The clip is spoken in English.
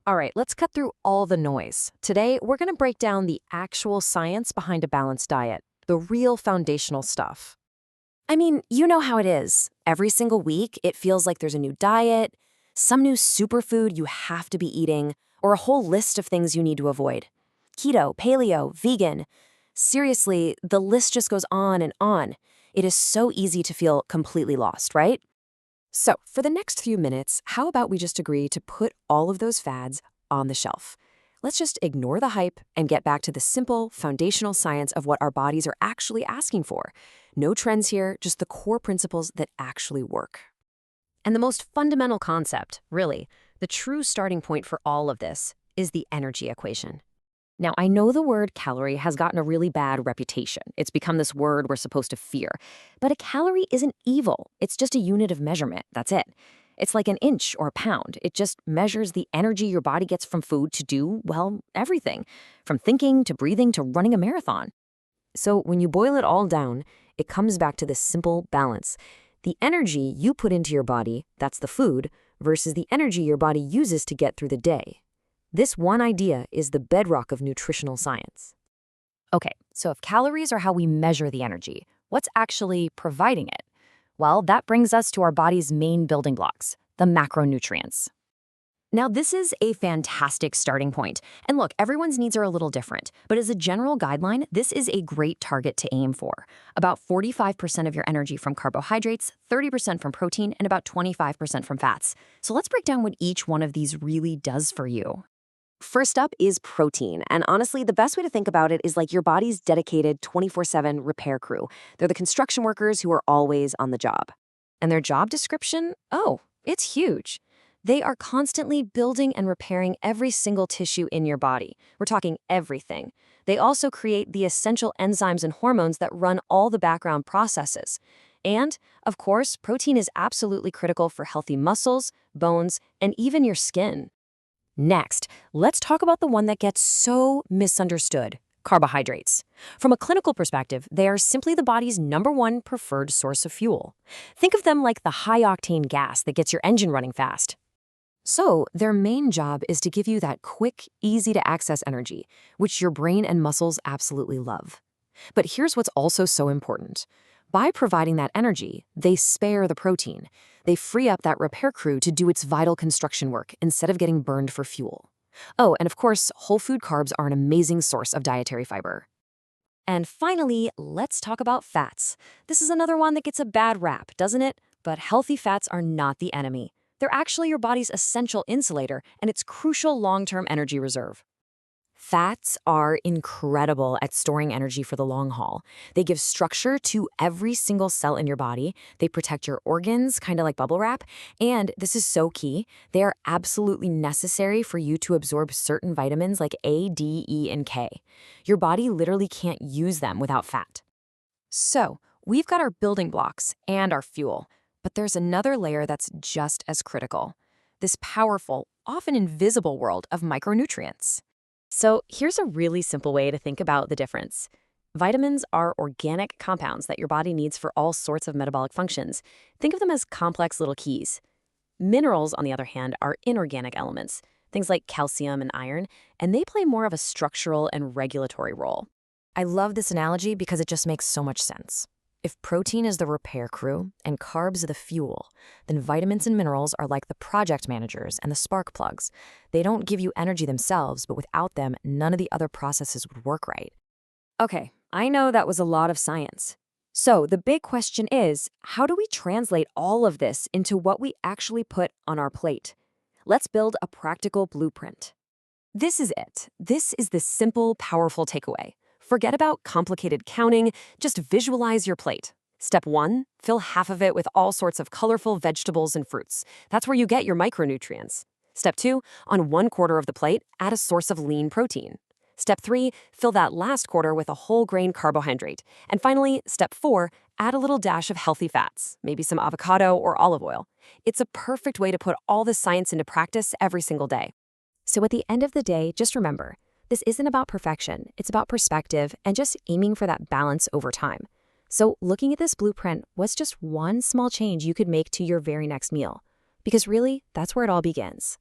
All right, let's cut through all the noise. Today, we're going to break down the actual science behind a balanced diet, the real foundational stuff. I mean, you know how it is. Every single week, it feels like there's a new diet, some new superfood you have to be eating, or a whole list of things you need to avoid. Keto, paleo, vegan. Seriously, the list just goes on and on. It is so easy to feel completely lost, right? So, for the next few minutes, how about we just agree to put all of those fads on the shelf? Let's just ignore the hype and get back to the simple, foundational science of what our bodies are actually asking for. No trends here, just the core principles that actually work. And the most fundamental concept, really, the true starting point for all of this, is the energy equation. Now, I know the word calorie has gotten a really bad reputation. It's become this word we're supposed to fear. But a calorie isn't evil. It's just a unit of measurement. That's it. It's like an inch or a pound. It just measures the energy your body gets from food to do, well, everything. From thinking to breathing to running a marathon. So when you boil it all down, it comes back to this simple balance. The energy you put into your body, that's the food, versus the energy your body uses to get through the day. This one idea is the bedrock of nutritional science. Okay, so if calories are how we measure the energy, what's actually providing it? Well, that brings us to our body's main building blocks, the macronutrients. Now, this is a fantastic starting point. And look, everyone's needs are a little different, but as a general guideline, this is a great target to aim for. About 45% of your energy from carbohydrates, 30% from protein, and about 25% from fats. So let's break down what each one of these really does for you. First up is protein, and honestly, the best way to think about it is like your body's dedicated 24/7 repair crew. They're the construction workers who are always on the job. And their job description? Oh, it's huge. They are constantly building and repairing every single tissue in your body. We're talking everything. They also create the essential enzymes and hormones that run all the background processes. And, of course, protein is absolutely critical for healthy muscles, bones, and even your skin. Next, let's talk about the one that gets so misunderstood, carbohydrates. From a clinical perspective, they are simply the body's #1 preferred source of fuel. Think of them like the high-octane gas that gets your engine running fast. So, their main job is to give you that quick, easy-to-access energy, which your brain and muscles absolutely love. But here's what's also so important. By providing that energy, they spare the protein. They free up that repair crew to do its vital construction work instead of getting burned for fuel. Oh, and of course, whole food carbs are an amazing source of dietary fiber. And finally, let's talk about fats. This is another one that gets a bad rap, doesn't it? But healthy fats are not the enemy. They're actually your body's essential insulator and its crucial long-term energy reserve. Fats are incredible at storing energy for the long haul. They give structure to every single cell in your body. They protect your organs, kind of like bubble wrap. And this is so key, they are absolutely necessary for you to absorb certain vitamins like A, D, E, and K. Your body literally can't use them without fat. So, we've got our building blocks and our fuel. But there's another layer that's just as critical. This powerful, often invisible world of micronutrients. So here's a really simple way to think about the difference. Vitamins are organic compounds that your body needs for all sorts of metabolic functions. Think of them as complex little keys. Minerals, on the other hand, are inorganic elements, things like calcium and iron, and they play more of a structural and regulatory role. I love this analogy because it just makes so much sense. If protein is the repair crew and carbs are the fuel, then vitamins and minerals are like the project managers and the spark plugs. They don't give you energy themselves, but without them, none of the other processes would work right. Okay, I know that was a lot of science. So the big question is, how do we translate all of this into what we actually put on our plate? Let's build a practical blueprint. This is it. This is the simple, powerful takeaway. Forget about complicated counting, just visualize your plate. Step 1, fill half of it with all sorts of colorful vegetables and fruits. That's where you get your micronutrients. Step 2, on 1/4 of the plate, add a source of lean protein. Step 3, fill that last quarter with a whole grain carbohydrate. And finally, step 4, add a little dash of healthy fats, maybe some avocado or olive oil. It's a perfect way to put all this science into practice every single day. So at the end of the day, just remember, this isn't about perfection, it's about perspective and just aiming for that balance over time. So looking at this blueprint, what's just one small change you could make to your very next meal? Because really, that's where it all begins.